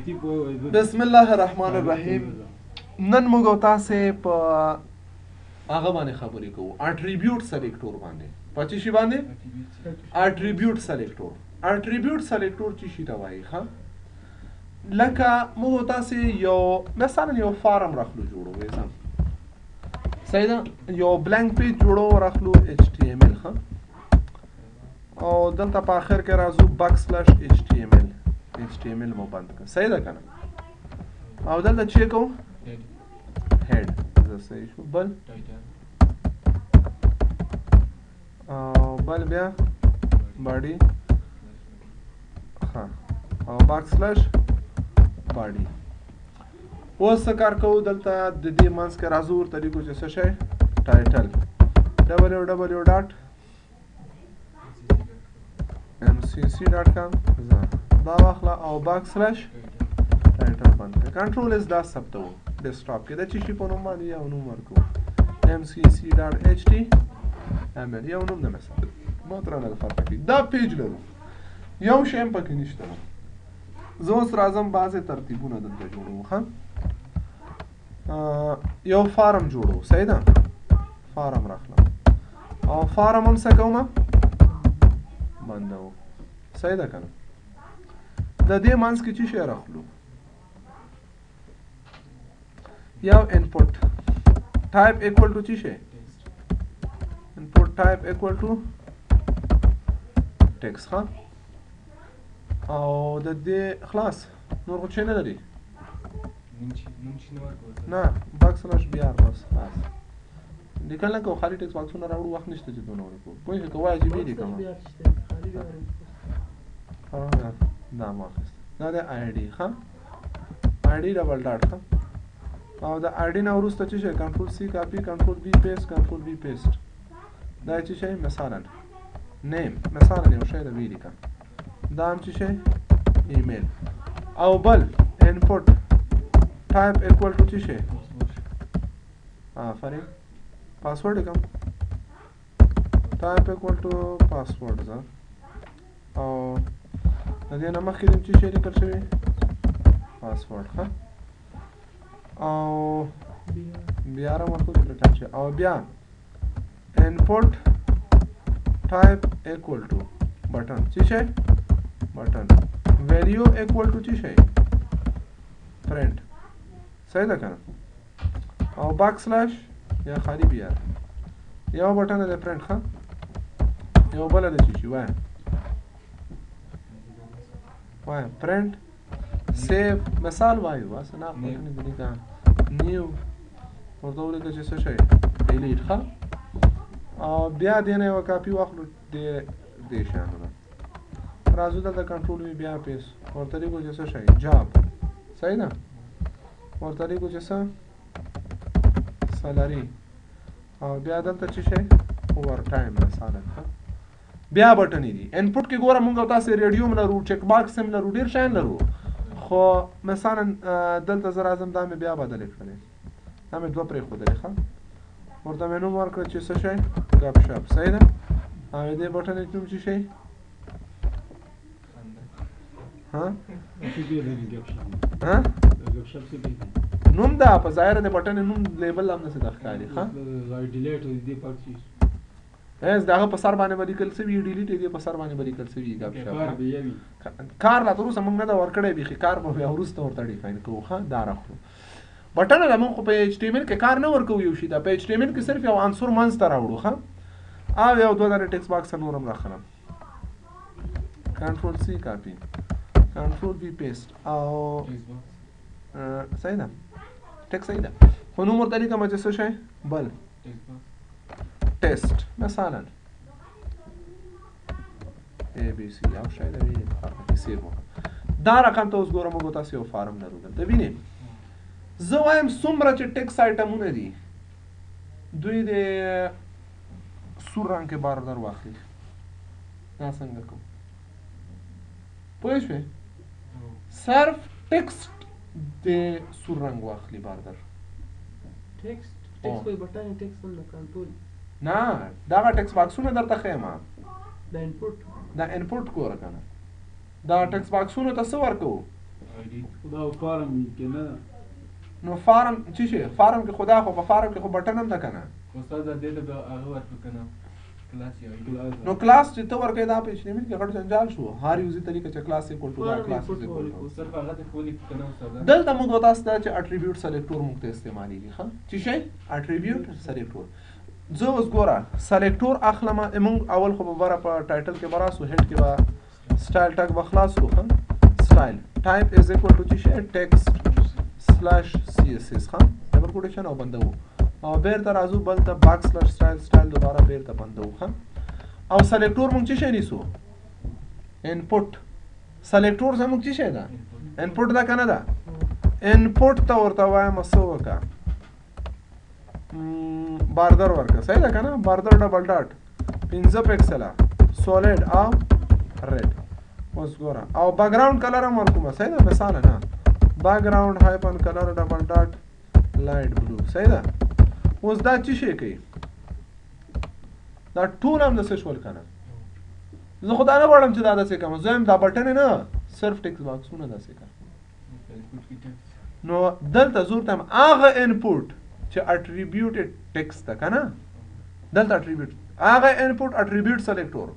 بسم الله الرحمن الرحیم. نن موږ تاسو په هغه باندې خبرې کوو، اټریبیوټ سلیکټور باندې. په چی شي باندې؟ اټریبیوټ سلیکټور. اټریبیوټ سلیکټور چی شي ته وایي؟ ها، لکه موږ تاسو یو مثلا یو فارم راخلو جوړو، وایي صحیح ده، یو بلانک پیج جوړو راخلو HTML. ها، او دلته په اخر کې راځو \HTML. HTML مو بند کړ، صحیح ده کنه؟ او دلته چې کوو هیډ، زه صحیح شو، بل او بل بیا باډي، ها، او \باډي. اوس څه کار کوو؟ دلته د دې منځ کې راځو، ورته لیکو چې څه شی ټایټل www.mcc.com دا واخله او \ټایټل باندې کنټرول اس دا ثبتو ډیسکټاپ کې د چی شي په نوم باندې یو نوم ورکو mcc.html یو نوم نه مثلا ماترانه فرق کوي. دا پیج لرو، یو شی پکې نشته. زه اوس راځم بعضې ترتیبونه دلته جوړو. ها، یو فارم جوړو، صحیح ده، فارم راخلم او فارم هم څه کوم؟ بندو، صحیح ده کنه؟ د دې منځ کې چی شی راخلو؟ یو انپوټ ټایپ ایکوال ټو چی شی؟ انپوټ ټایپ ایکوال ټو ټیکس. ها، او د دې خلاص نور خو څه نه لري، نه \بیا بس خلاص لیکل نه کوو، خالي ټیکس باکسونه راوړو، وخت نشته چې دونه ورکو. پوهېږې که وایي چې ویلي کوم دا ماخست، دا د آی ډي. ها، آی ډي ډبل ډاټ. ها، او د آی ډي نه وروسته څه شی؟ کنټرول سی کاپي، کنټرول وی پیسټ، کنټرول وی پیسټ. دا څه شی؟ مثلا نیم، مثلا یو شی د وی لیکم. دا هم څه شی؟ ایمیل. او بل انپوټ ټایپ ایکوال ټو څه شی؟ آفرین، پاسورډ کوم ټایپ ایکوال ټو پاسورډ. ځه او د دې نه مخکې څه شی لیکل شوی؟ پاسورډ. ها، او بیا را ورکو ټاپ شي، او بیا انپوټ ټایپ ایکوال ټو بټن. څه شی؟ بټن. ویلیو ایکوال ټو څه شی؟ پرنٹ. صحیح ده کنه؟ او یا خالی بیا یو بټن د پرنٹ. ها، یو بل د څه شي؟ وایم پرنٹ سیو، مثال وایو واسه نه بټن دې کا نیو ورته ولیکه چې څه شی ډیلیټ. ها، او بیا دې نه یو کاپي واخلو دې شانونه، راځو دلته کنټرول وی بیا پیس، ورته لیکو چې څه شی جاب. صحیح ده، ورته لیکو چې څه سالري، او بیا دلته څه شی اوور ټایم مثلا. بیا بټن دي انپوټ کې ګوره مونږ تاسو ریډیوم لرو، چک باکس هم لرو، ډیر شان لرو، خو مثلا دلته زه راځم دا مې بیا بدل کړی، دا مې دوه پرېښودلې. ښه، ورته مې نوم ورکړ چې څه شی ګپ شپ. صحیح ده، او دې بټن نوم څه شی؟ ها، نوم دا په ظاهر د بټن نوم لیبل هم نشي د ښکاري. ها، ډیلیټ دې پاتې اس داغه په سر باندې ولیکل سوي، ډیلیټ دې په سر باندې ولیکل سوي ګپ شپ. کار لا تر اوسه موږ نه دا ورکړی، بيخي کار به بیا وروسته ورته ډیفاین کوو. ها، دا راخلو بټن له موږ په HTML کې کار نه ورکوو، یو شي دا په HTML کې صرف یو عنصر منځ ته راوړو. ها، او یو دوه دانه ټیکس باکس نورم راخلم، کنټرول سی کاپي، کنټرول وی پیسټ، او صحیح ده ټیکس. صحیح ده، خو نوم ورته لیکم چې څه شی بل ټیسټ مثلا ABC او شاید ویلي په سیو. دا رقم ته اوس ګورم موږ تاسو یو فارم لرو، دلته وینئ زه وایم څومره چې ټیکس آیټمونه دي دوی د سور رنګ کې باردر واخلي. دا څنګه کوم پوه شوې؟ صرف ټیکسټ د سور رنګ واخلي باردر. ټیکسټ کوئی بټن ټیکسټ نه کنټرول نه، دغه ټیکس باکسونه درته ښیم، دا انپوټ ګوره کنه، دا ټیکس باکسونو ته څه ورکوو؟ دا فارم کې نه نو فارم چې شي فارم کې خدا خو په فارم کې خو بټن هم نه کنه استاد دې ته هغه ورته کنه کلاس یو نو کلاس چې ته ورکې دا په HTML کې غټ جنجال شو هر یوزي طریقه چې کلاس اکول ټو دا کلاس اکول ټو صرف هغه ته کولی کنه استاد دلته موږ تاسو ته چې اټریبیوټ سلیکټور موږ ته استعمالېږي ښه چې شي اټریبیوټ سلیکټور زه اوس ګوره سلیکټور اخلم موږ اول خو به بره په ټایټل کې براسو هډ کې به سټایل ټاګ به خلاصو ښه سټایل ټایپ از اکول ټو چې شي ټیکسټ سلاش CSS ښه ډبل کوټیشن او بندو او بیرته راځو بل ته باکس سلاش سټایل دوباره بیرته بندو ښه او سلیکټور موږ چې شي نیسو انپوټ سلیکټور زموږ چې شي ده انپوټ دا کنه ده انپوټ ته ورته وایم څه وکړه باردر ورکړه صحیح ده کنه باردر ډبل ډاټ 15 پکسله سولید او ریډ اوس ګوره او بیک ګراوند کلر هم ورکوم صحیح ده مثال نه بیک ګراوند هایپن کلر ډبل ډاټ لایټ بلو صحیح ده اوس دا چې شي کوي دا ټول هم د څه شول کنه زه خو دا نه غواړم چې دا داسې کوم زه هم دا بټن نه صرف ټیکس باکسونه داسې کوم نو دلته زور ته هغه انپوټ چې اټریبیوټډ ټیکس ده کنه دلته اټریبیوټ هغه انپوټ اټریبیوټ سلیکټور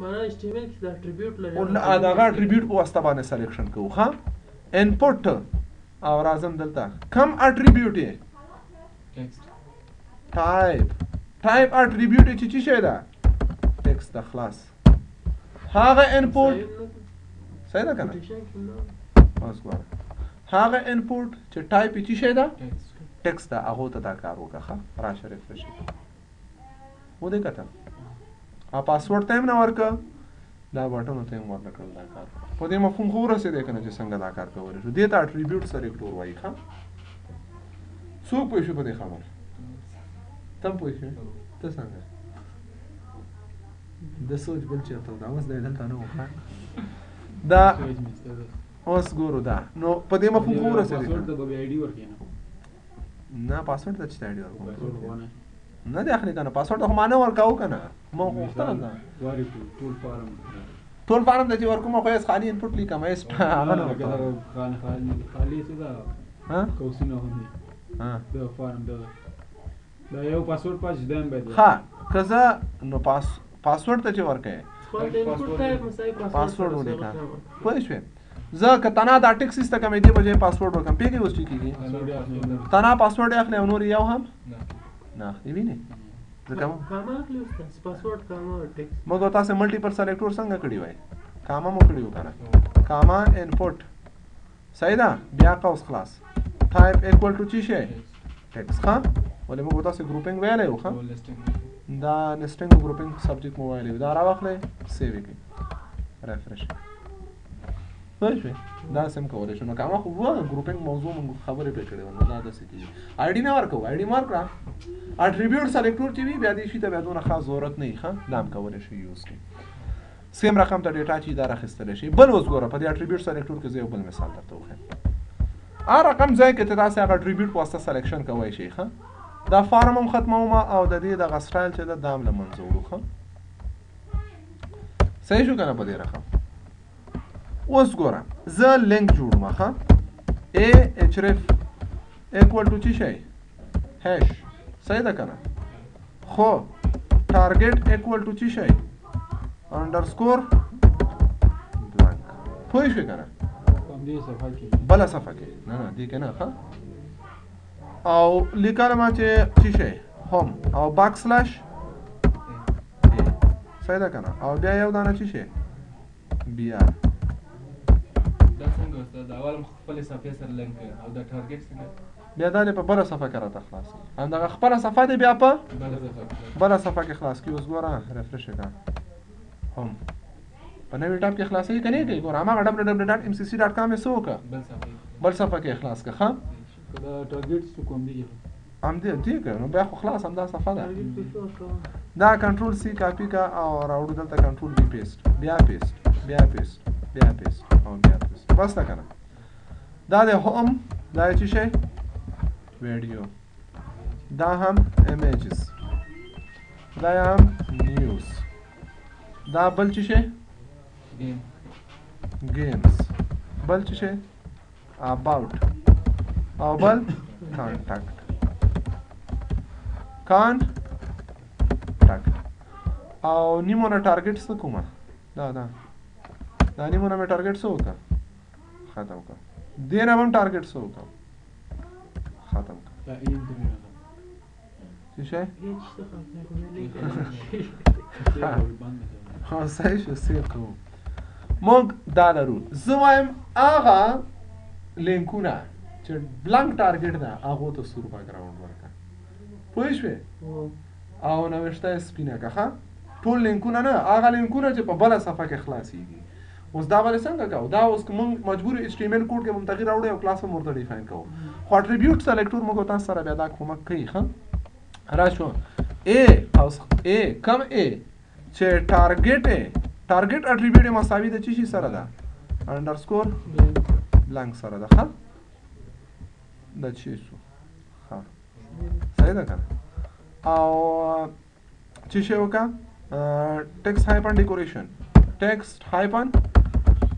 معنا HTML کې دا اټریبیوټ لري او دا اټریبیوټ په واسطه باندې سلیکشن کوو ها انپوټ او راځم دلته کم اټریبیوټ یې ټیکسټ ټایپ اټریبیوټ چې څه شي ده ټیکسټ د خلاص هغه انپوټ صحیح ده کنه اوس ګوره هغه انپوټ چې ټایپ چې شي ده ټیکسټ ده هغه ته دا کار وکړه راشه ریفرش و دې کتل ا پاسورډ ته نه ورکه دا بټن ته هم ورکړل دا کار په دې مفهوم خو رسېدې کنه چې څنګه دا کار کولای شو دې ته اټریبیوټ سلیکټور وایي ښه څوک پوه شو په دې خبره تم پوه شو ته څنګه د سوچ بل چېرته دا اوس دی دلته نه و دا اوس ګورو دا نو په دې مفهوم خو رسېدې پاسورډ د بي آی ډي ورکې نه پاسورډ ته چې آی ډي ورکوم نه دی اخلي کنه پاسورډ خو مانه ورکاو کنه مو غوښتل نه واری ټول فارم د چې ورکوم خو یې خالي انپوټ لیکم یې هغه نه خالي څه دا ها کوسینه هونی ها د فارم دا یو پاسورډ پاس دیم به ها کزه نو پاسورډ ته چې ورکې پاسورډ ولیکه پوه شو زه که تنا دا ټیکسیس ته کومې دی بجې پاسورډ ورکم پیګي وس کیږي تنا پاسورډ اخلي نور یو هم نه ویني ځکه کاما اخلي پاسورډ کاما ټیکس مګر تاسو ملټیپل سلیکټور څنګه کړی وای کاما مو کړیو کنه کاما انپوټ صحیح ده بیا قوس خلاص ټایپ ایکوال ټو چی شي ټیکس ها ولې موږ تاسو ګروپینګ ویلې وخه دا لیسټینګ ګروپینګ سبجیکټ مو ویلې دا راوخلې سیو کی ریفرش پښې دا سم کولای شو نو کاما خو ګروپینګ موضوع موږ خبرې پې کړې ونه دا د سکی آی ډی نه ورکو آی ډی مارکړه اټریبیوټ سلیکټور چې وی بیا دې شي ته بیا دونه خاص ضرورت نه ښه دام کولای شي یوز کی سیم رقم ته ډیټا چې دا راخستل شي بل اوس ګوره په دې اټریبیوټ سلیکټور کې زه یو بل مثال درته وښیم ا رقم ځای کې ته تاسو هغه اټریبیوټ واسطه سلیکشن کوی شي ښه دا فارم هم ختموم او د دې د غسټایل چې د دام لمنځه وړو ښه صحیح شو کنه په دې رقم اوس ګوره زه لینک جوړم ښه ا href equal to چی شي هاش صحیح ده کنه خو ټارګټ equal to چی شي انډرسکور بلانک پوه شو کنه بل صفحه کې نه دې کنه ښه او لیکل ما چې چی شي هوم او باک سلاش صحیح ده کنه او بیا یو دانه چی شي بیا دا څنګه استاد دا اول خپل صفحه سره لینک او دا ټارګټ څنګه بیا دا په بل صفحه کې راته خلاص هم دا خپل صفحه دی بیا په بل صفحه کې خلاص کی اوس ګوره ریفرش کړه هم په نوې ټاب کې خلاصې کني کې ګوره ما www.mcc.com یې سوکا بل صفحه کې خلاص کړه ها دا ټارګټ څه کوم دی هم دې نو بیا خو خلاص هم دا صفحه ده دا کنټرول سی کاپی کا او راوړو دلته کنټرول بی پیسټ بیا پیسټ بیا پیسټ بیا پیسټ او بیا پیسټ بس تا کنه دا د هوم دا چی شي ویډیو دا هم ایمیجز دا هم نیوز دا بل چی شي گیمز بل څه شی about او بل contact او نیمونه ټارګټ څه کومه دا نیمونه مې ټارګټ څه وکړه ختم کړه دې نه هم ټارګټ څه وکړه ختم کړه څه شی صحیح شو سیو کوم موږ دا لرو زه وایم هغه لینکونه چې بلانک ټارګټ ده هغو ته سور بیکګراوند ورکړه پوه شوې او نوشته یې سپینه کړه ښه ټول لینکونه نه هغه لینکونه چې په بله صفحه کې خلاصېږي اوس دا ولې څنګه کوو دا اوس که موږ مجبور HTML کوډ کې مونږ تغییر راوړی او کلاس هم ورته ډیفاین کوو خو اټریبیوټ سلیکټور موږ تاسو سره بیا دا کومک کوي ښه راشو A کم A چې ټارګټ اټریبیوټ یې مساوي د چی سره ده انډرسکور بلانک سره ده ښه د چی سو ښه صحیح ده که او چی شی وکړه ټیکسټ هایپن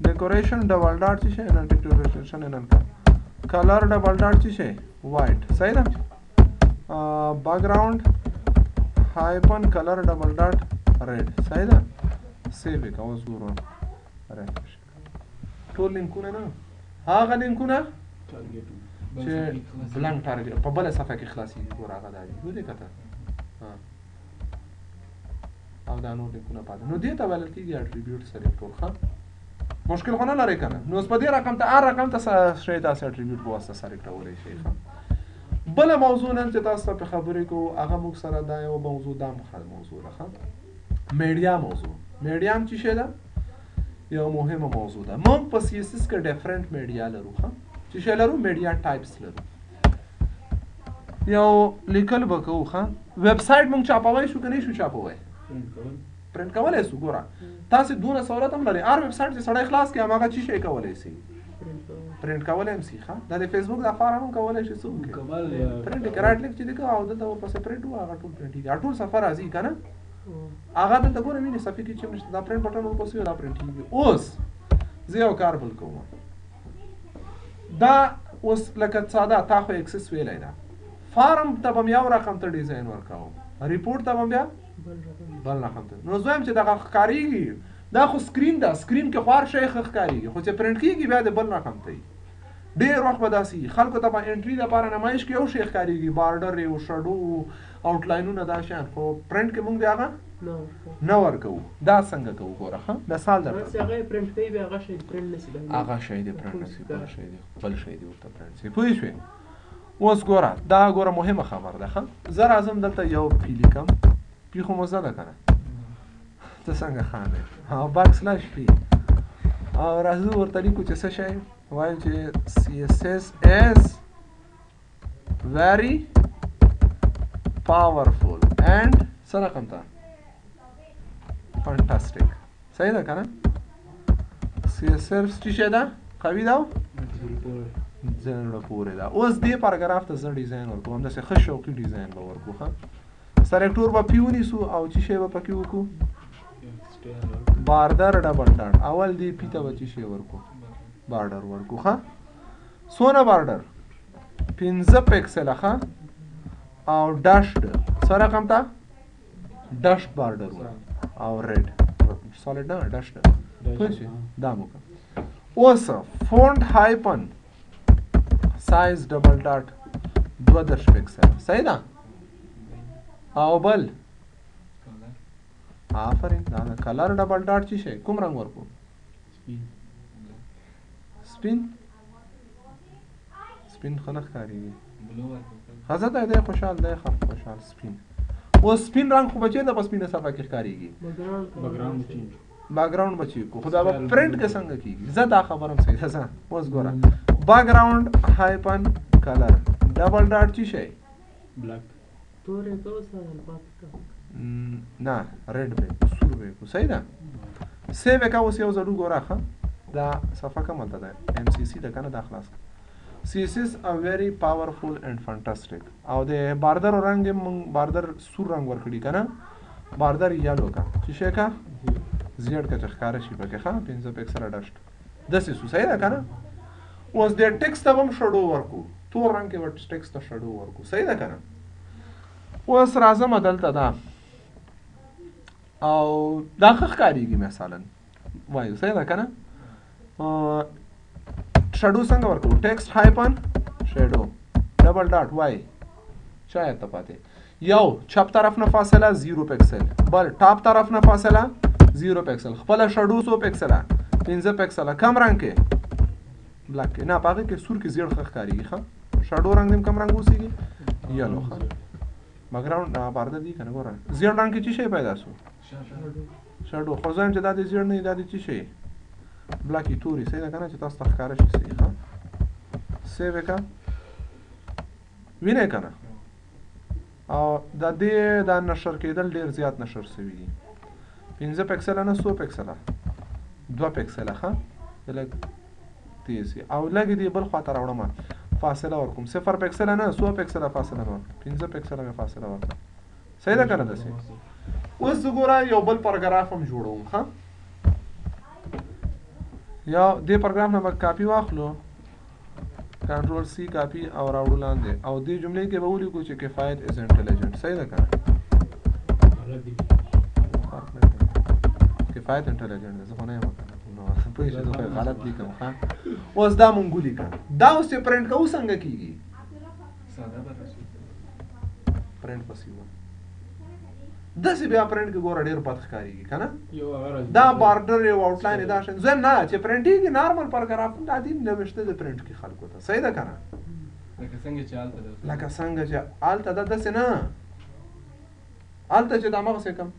ډیکوریشن ډبل ډاټ چی شی نن ډیکوریشن نن کا کلر ډبل ډاټ چی شی وایټ صحیح ده بیکګراوند هایپن کلر ډبل ډاټ ریډ صحیح ده سیو وکړه اوس ګورو ریفریش ټول لینکونه نه هغه لینکونه چې بلانک ټارګټ په بله صفحه کې خلاصېږي ګوره هغه دا دي ودې کته او دا نور لینکونه پاتې نو دې ته ویل کېږي اټریبیوټ سلیکټور ښه مشکل خو نه لرئ که نه نو اوس په دې رقم ته هر رقم ته شی داسې اټریبیوټ په واسطه سلیکټولی شئ ښه بله موضوع نن چې تاسو ته پې خبرې کوو هغه موږ سره دا یو موضوع دا موضوع ده ښه میډیا موضوع میډیا هم چې شی ده یو مهمه موضوع ده موږ په CSS کې ډیفرنٹ میډیا لرو ښه چې شی لرو میډیا ټایپس لرو یو لیکل به کوو ښه ویب سایټ موږ چاپولی شو که نه شو چاپولی پرنټ کولی شو ګوره تاسې دونه سهولت هم لرئ هر ویب سایټ چې سړی خلاص کړي هماغه چی شی کولی شي پرنټ کولی هم شي ښه دا د فیسبوک دا فارم هم کولی شي څه وکړي پرنټ یې رایټ کلیک چې دی کوه او دلته ورپسې پرنټ وو هغه ټول پرنټېږي ټول صفحه راځي که نه هغه دلته ګوره وینې صفحې کې چې نشته دا پرنټ بټن ورپسې دا پرنټېږي اوس زه یو کار بل کوم دا اوس لکه ساده تا خو اکسس ویلی ده فارم ته به م یو رقم ته ډیزاین ورکوم ریپورټ ته به م بیا بل رقم ته نو زه وایم چې دغه ښکارېږي دا خو سکرین ده سکرین کې خو هر شی ښه ښکارېږي خو چې پرنټ کېږي بیا د بل رقم ته وي ډېر وخت به داسې وي خلکو ته به انټري دپاره نمایش کې یو شی ښکارېږي بارډر یو شډو آوټلاینونه دا شیان خو پرنټ کې مونږ د هغه نه ورکوو دا څنګه کوو ګوره ښه مثال درته هغه شی د پرنټ نه شي بل شی دی ورته پرنټ شي پوه شوې اوس ګوره دا ګوره مهمه خبر ده ښه زه راځم دلته یو پی لیکم پی خو مو زده ده که نه ته څنګه خاندې باک سلاش پی او راځو ورته لیکو چې څه شی وایم چې CSS is very powerful and څه رقم ته fantastic صحیح ده که نه CSS چې شی ده قوي ده زړه پورې ده اوس دې پاراګراف ته زه ډیزاین ورکوم همداسې ښه شوقي ډیزاین به ورکو ښه سلیکټور به پی ونیسو او چې شی به پکې وکړو بارډر ډبل ډاټ اول دې پی ته به چې شی ورکو بارډر ورکو ښه څونه بارډر 15 پکسله ښه او ډشډ څه رقم ته ډشډ بارډر او ریډ سالډ نه ډشډ پوه شئ دا مو وکړه اوس فونټ هایپن سایز ډبل ډاټ 12 پکسل صحیح ده او بل آفرین دا کلر ډبل ډاټ چی شي کوم رنگ ورکو سپین خلق کاریږي خزه ده خوشحال ده خوشحال سپین او سپین رنگ خو بچي د پسپینه صفحه کې کاریږي بیکګراوند بچي کو خدا به پرنٹ کې څنګه کیږي زه دا خبرم صحیح ده اوس ګوره بیکګراوند هایپن کلر ډبل ډاټ چی شي بلیک تورې تو سره نه ریډ به سور به کو صحیح ده سیو کا اوس یو ضرور ګوره ښه دا صفحه کومه ده MCC ده کنه دا خلاص CSS are very powerful and fantastic او د بارډر رنگ بارډر سور رنگ ورکړي کنه بارډر یالو کا چې شي کا زیړ کا ښکار شي پکې ښه 15 پکسل ډشټ داسې سو صحیح ده که نه اوس د ټکس ته به هم شډو ورکو تور رنګ کې به ټکس ته شډو ورکو صحیح ده که نه اوس راځم دلته دا او دا ښه ښکارېږي مثلا وایو صحیح ده که نه شډو څنګه ورکو ټکسټ هایپن شډو ډبل ډاټ وای شاید ته پاتې یو چپ طرف نه فاصله 0 پکسل بل ټاپ طرف نه فاصله 0 پکسل خپل شډو 100 پکسله 15 پکسله کم رنګ کې بلاک کې نه پاګه کې سور کې زیړ ښکارېږي ښه شډو رنګ دې کم رنګ اوسېږي یلو ښه بګراوند پرده دی کنه ګوره زیړ رنګ کې څه شی پیدا شو شډو خو ځم چې دا دې زیړ نه دا دې څه شی بلاکی توري صحیح ده کنه چې تاسو ته ښکاره شي صحیح ښه سیو وکړه وینئ کنه او د دې دا نشر کېدل ډېر زیات نشر شوي دي 15 پکسله نه 100 پکسله 2 پکسله ښه لږ تیز او لږ دې بل خواته راوړم فاصله ورکوم 0 پکسله نه 100 پکسله فاصله ورکوم 15 پکسله مې فاصله ورکوم صحیح ده کنه داسې اوس ګوره یو بل پاراګراف هم جوړوم ښه یا دې پاراګراف نه به کاپي واخلو کنټرول سی کاپي او راوړو لاندې او دې جملې کې به ولیکو چې کفایت از انټیلیجنٹ صحیح ده کنه کفایت انټیلیجنٹ زه خو نه یم نو په دې څه غلط لیکم ښه اوس دا مونږ ولیکم دا اوس چې پرنټ کوو څنګه کیږي ساده به پرنټ پسې و داسې بیا پرنټ کې ګوره ډېر بد ښکارېږي که نه دا بارډر یو آوټلاین دا شی زه نه چې پرنټېږي نارمل پاراګراف دا دي نوشته د پرنټ کې خلکو ته صحیح ده که نه لکه څنګه چې هلته ده داسې نه هلته چې دا مغسې کم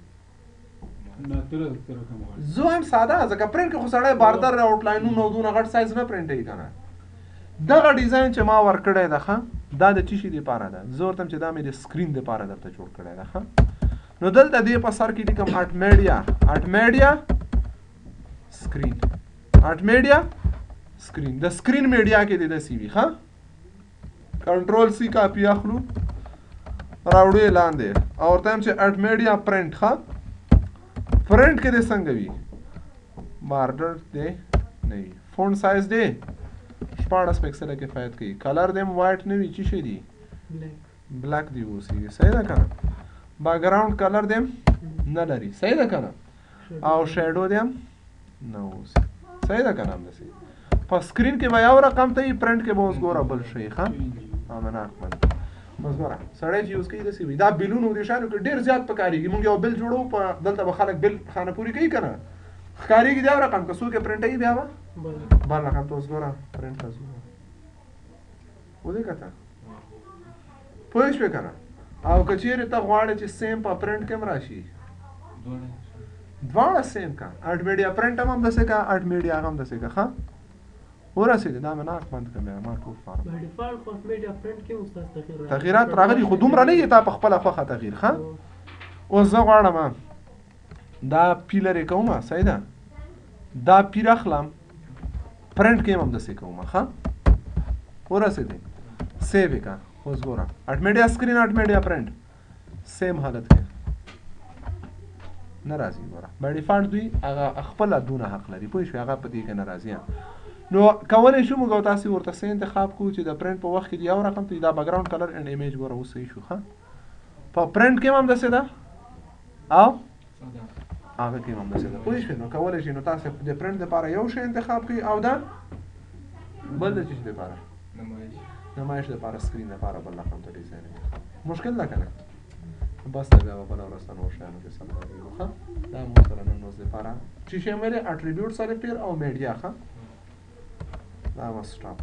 زه وایم ساده ځکه پرنټ کې خو سړی بارډر آوټلاینونه او دونه غټ سایز نه پرنټوي که نه دغه ډیزاین چې ما ورکړی ده ښه دا د څه شي دپاره ده زه ورته چې دا مې د سکرین دپاره درته جوړ کړی ده ښه نو دلته دې په سر کې لیکم اټ میډیا سکرین د سکرین میډیا کې دې داسې وي ښه کنټرول سی کاپي اخلو راوړو یې لاندې او ورته یم چې اټ میډیا پرنټ ښه پرنټ کې دې څنګه وي بارډر دې نه وي فونټ سایز دې 14 پکسله کفایت کوي کلر دې وایټ نه وي څه شی دي بلیک دی اوسېږي صحیح ده که نه باګراوند کلر دې نه لري صحیح ده که نه او شیډو دې هم نه اوسي صحیح ده که نه همداسې په سکرین کې به یو رقم ته وي پرنټ کې به اوس ګوره بل شی ښه امناک بند بس ګوره سړی چې یوز کوي داسې وي دا بلونو دې شیانو کې ډېر زیات پکارېږي مونږ یو بل جوړو په دلته به خلک بل خانه پورې کوي که نه ښکارېږي دا رقم که څوک یې پرنټوي بیا به بل رقم ته اوس ګوره پرنټ ته ځو ودې کته پوه شوې که نه او که چیرې ته غواړې چې سیم په پرنټ کې هم راشي دواړه سیم کا اټ میډیا پرنټ هم همداسې کا اټ میډیا هم همداسې کا ښه ورسېدې دا مې ناک بند کړم ما ټول فارم تغییرات راغلي خو دومره نه یې تا په خپله خوښه تغییر ښه اوس زه غواړم دا پی لرې کوم صحیح ده دا پی راخلم پرنټ کې هم همداسې کوم ښه ورسېدې سیو یې کا اوس ګوره اټ میډیا سکرین اټ میډیا پرنټ سیم حالت کې نه راځي ګوره باي ډیفالټ دوی هغه خپله دونه حق لري پوه شوې هغه په دې کې نه راځي نو کولی شو موږ تاسې ورته څه انتخاب کوو چې د پرنټ په وخت کې یو رقم ته دا بیکګراوند کلر اینډ ایمیج ګوره اوس صحیح شو ښه په پرنټ کې هم همداسې ده او هغه کې هم همداسې ده پوه شوې نو کولی شئ نو تاسې د پرنټ دپاره یو شی انتخاب کړئ او دا بل د چیز دپاره نمایش دپاره سکرین دپاره بل رقم ته ډیزاین مشکل ده که نه بس ته بیا به بله ورځ ته نور شیانو کې سره لګېږو ښه دا مو سره نن ورځ دپاره چې شی مې دی اټریبیوټ سلیکټر او میډیا ښه دا به سټاپ